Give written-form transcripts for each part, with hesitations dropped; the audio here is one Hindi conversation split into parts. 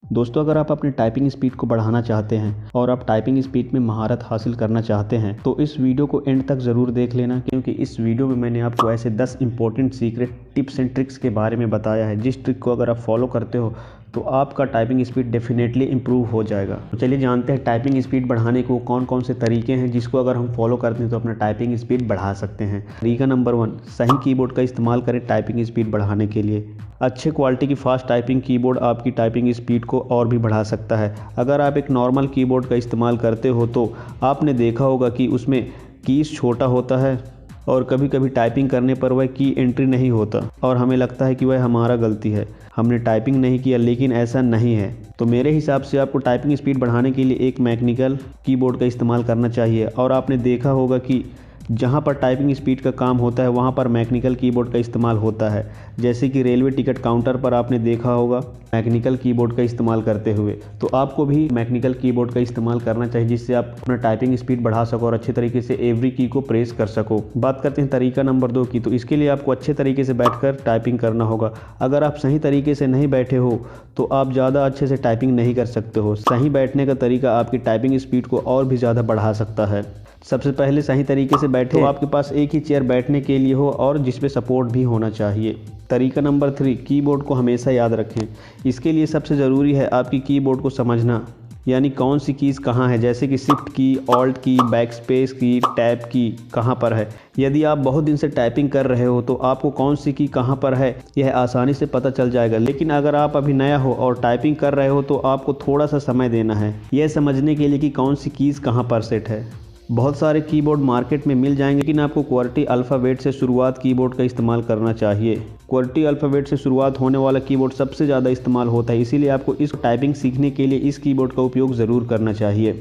दोस्तों, अगर आप अपनी टाइपिंग स्पीड को बढ़ाना चाहते हैं और आप टाइपिंग स्पीड में महारत हासिल करना चाहते हैं तो इस वीडियो को एंड तक ज़रूर देख लेना, क्योंकि इस वीडियो में मैंने आपको ऐसे 10 important secret tips and tricks के बारे में बताया है, जिस ट्रिक को अगर आप फॉलो करते हो तो आपका टाइपिंग स्पीड डेफिनेटली इंप्रूव हो जाएगा। तो चलिए जानते हैं टाइपिंग स्पीड बढ़ाने को कौन कौन से तरीके हैं जिसको अगर हम फॉलो करते हैं तो अपना टाइपिंग स्पीड बढ़ा सकते हैं। तरीका नंबर 1, सही कीबोर्ड का इस्तेमाल करें टाइपिंग स्पीड बढ़ाने के लिए। अच्छे क्वालिटी की फास्ट टाइपिंग कीबोर्ड आपकी टाइपिंग स्पीड को और भी बढ़ा सकता है। अगर आप एक नॉर्मल कीबोर्ड का इस्तेमाल करते हो तो आपने देखा होगा कि उसमें कीज छोटा होता है और कभी कभी टाइपिंग करने पर वह की एंट्री नहीं होता और हमें लगता है कि वह हमारा गलती है, हमने टाइपिंग नहीं किया, लेकिन ऐसा नहीं है। तो मेरे हिसाब से आपको टाइपिंग स्पीड बढ़ाने के लिए एक मैकेनिकल कीबोर्ड का इस्तेमाल करना चाहिए। और आपने देखा होगा कि जहाँ पर टाइपिंग स्पीड का काम होता है वहाँ पर मैकेनिकल कीबोर्ड का इस्तेमाल होता है। जैसे कि रेलवे टिकट काउंटर पर आपने देखा होगा मैकेनिकल कीबोर्ड का इस्तेमाल करते हुए, तो आपको भी मैकेनिकल कीबोर्ड का इस्तेमाल करना चाहिए, जिससे आप अपना टाइपिंग स्पीड बढ़ा सको और अच्छे तरीके से एवरी की को प्रेस कर सको। बात करते हैं तरीका नंबर 2 की। तो इसके लिए आपको अच्छे तरीके से बैठकर टाइपिंग करना होगा। अगर आप सही तरीके से नहीं बैठे हो तो आप ज़्यादा अच्छे से टाइपिंग नहीं कर सकते हो। सही बैठने का तरीका आपकी टाइपिंग स्पीड को और भी ज़्यादा बढ़ा सकता है। सबसे पहले सही तरीके से बैठे, तो आपके पास एक ही चेयर बैठने के लिए हो और जिस पे सपोर्ट भी होना चाहिए। तरीका नंबर 3, कीबोर्ड को हमेशा याद रखें। इसके लिए सबसे ज़रूरी है आपकी कीबोर्ड को समझना, यानी कौन सी कीज़ कहाँ है, जैसे कि शिफ्ट की, ऑल्ट की, बैक स्पेस की, टैब की कहाँ पर है। यदि आप बहुत दिन से टाइपिंग कर रहे हो तो आपको कौन सी की कहाँ पर है यह आसानी से पता चल जाएगा। लेकिन अगर आप अभी नया हो और टाइपिंग कर रहे हो तो आपको थोड़ा सा समय देना है यह समझने के लिए कि कौन सी कीज़ कहाँ पर सेट है। बहुत सारे कीबोर्ड मार्केट में मिल जाएंगे, लेकिन आपको क्वार्टी अल्फ़ाबेट से शुरुआत कीबोर्ड का इस्तेमाल करना चाहिए। क्वार्टी अल्फ़ाबेट से शुरुआत होने वाला कीबोर्ड सबसे ज़्यादा इस्तेमाल होता है, इसीलिए आपको इस टाइपिंग सीखने के लिए इस कीबोर्ड का उपयोग ज़रूर करना चाहिए।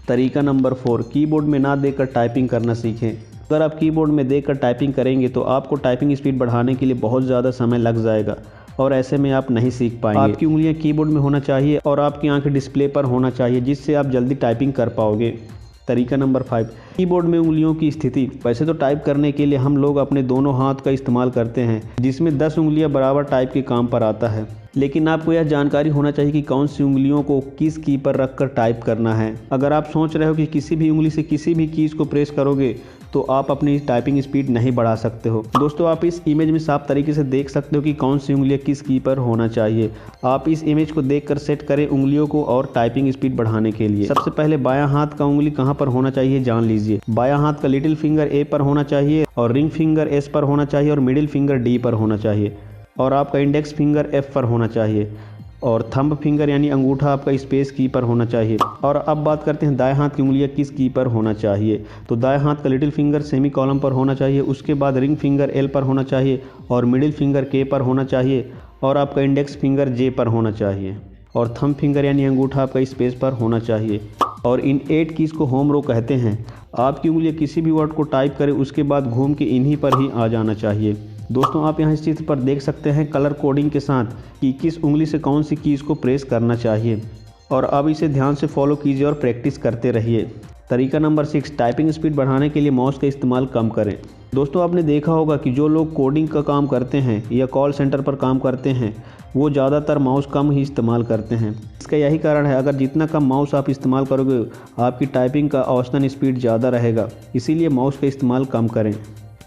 तरीका नंबर 4, कीबोर्ड में ना देखकर टाइपिंग करना सीखें। अगर आप कीबोर्ड में देखकर टाइपिंग करेंगे तो आपको टाइपिंग स्पीड बढ़ाने के लिए बहुत ज़्यादा समय लग जाएगा और ऐसे में आप नहीं सीख पाएंगे। आपकी उंगलियां कीबोर्ड में होना चाहिए और आपकी आंखें डिस्प्ले पर होना चाहिए, जिससे आप जल्दी टाइपिंग कर पाओगे। तरीका नंबर 5, कीबोर्ड में उंगलियों की स्थिति। वैसे तो टाइप करने के लिए हम लोग अपने दोनों हाथ का इस्तेमाल करते हैं, जिसमें 10 उंगलियां बराबर टाइप के काम पर आता है। लेकिन आपको यह जानकारी होना चाहिए कि कौन सी उंगलियों को किस की पर रखकर टाइप करना है। अगर आप सोच रहे हो कि किसी भी उंगली से किसी भी कीज़ को प्रेस करोगे तो आप अपनी टाइपिंग स्पीड नहीं बढ़ा सकते हो। दोस्तों, आप इस इमेज में साफ तरीके से देख सकते हो कि कौन सी उंगलियां किस की पर होना चाहिए। आप इस इमेज को देखकर सेट करें उंगलियों को और टाइपिंग स्पीड बढ़ाने के लिए। सबसे पहले बायां हाथ का उंगली कहां पर होना चाहिए जान लीजिए। बायां हाथ का लिटिल फिंगर ए पर होना चाहिए और रिंग फिंगर एस पर होना चाहिए और मिडिल फिंगर डी पर होना चाहिए और आपका इंडेक्स फिंगर एफ पर होना चाहिए और थंब फिंगर यानी अंगूठा आपका स्पेस की पर होना चाहिए। और अब बात करते हैं दाएं हाथ की उंगलियां किस की पर होना चाहिए। तो दाएं हाथ का लिटिल फिंगर सेमी कॉलम पर होना चाहिए, उसके बाद रिंग फिंगर एल पर होना चाहिए और मिडिल फिंगर के पर होना चाहिए और आपका इंडेक्स फिंगर जे पर होना चाहिए और थंब फिंगर यानी अंगूठा आपका स्पेस पर होना चाहिए। और इन 8 कीज़ को होम रो कहते हैं। आपकी उंगलियाँ किसी भी वर्ड को टाइप करें उसके बाद घूम के इन्हीं पर ही आ जाना चाहिए। दोस्तों, आप यहाँ इस चित्र पर देख सकते हैं कलर कोडिंग के साथ कि किस उंगली से कौन सी कीज़ को प्रेस करना चाहिए। और अब इसे ध्यान से फॉलो कीजिए और प्रैक्टिस करते रहिए। तरीका नंबर 6, टाइपिंग स्पीड बढ़ाने के लिए माउस का इस्तेमाल कम करें। दोस्तों, आपने देखा होगा कि जो लोग कोडिंग का काम करते हैं या कॉल सेंटर पर काम करते हैं वो ज़्यादातर माउस कम ही इस्तेमाल करते हैं। इसका यही कारण है, अगर जितना कम माउस आप इस्तेमाल करोगे आपकी टाइपिंग का औसतन स्पीड ज़्यादा रहेगा, इसीलिए माउस का इस्तेमाल कम करें।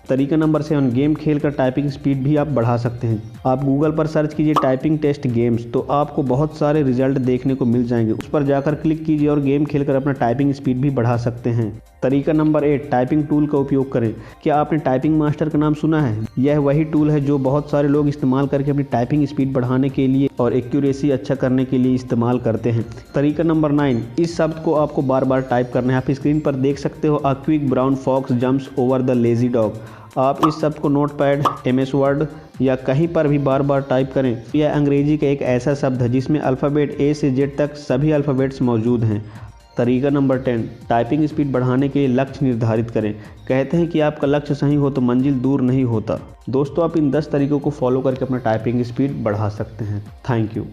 तरीका नंबर 7, गेम खेलकर टाइपिंग स्पीड भी आप बढ़ा सकते हैं। आप गूगल पर सर्च कीजिए टाइपिंग टेस्ट गेम्स, तो आपको बहुत सारे रिजल्ट देखने को मिल जाएंगे। उस पर जाकर क्लिक कीजिए और गेम खेलकर अपना टाइपिंग स्पीड भी बढ़ा सकते हैं। तरीका नंबर 8, टाइपिंग टूल का उपयोग करें। क्या आपने टाइपिंग मास्टर का नाम सुना है? यह वही टूल है जो बहुत सारे लोग इस्तेमाल करके अपनी टाइपिंग स्पीड बढ़ाने के लिए और एक्यूरेसी अच्छा करने के लिए इस्तेमाल करते हैं। तरीका नंबर 9, इस शब्द को आपको बार बार टाइप करना है। आप स्क्रीन पर देख सकते हो, a quick brown fox jumps over the lazy dog. आप इस शब्द को नोटपैड, MS वर्ड या कहीं पर भी बार बार टाइप करें। यह अंग्रेजी का एक ऐसा शब्द है जिसमें अल्फ़ाबेट A से Z तक सभी अल्फ़ाबेट्स मौजूद हैं। तरीका नंबर 10, टाइपिंग स्पीड बढ़ाने के लिए लक्ष्य निर्धारित करें। कहते हैं कि आपका लक्ष्य सही हो तो मंजिल दूर नहीं होता। दोस्तों, आप इन 10 तरीकों को फॉलो करके अपना टाइपिंग स्पीड बढ़ा सकते हैं। Thank you.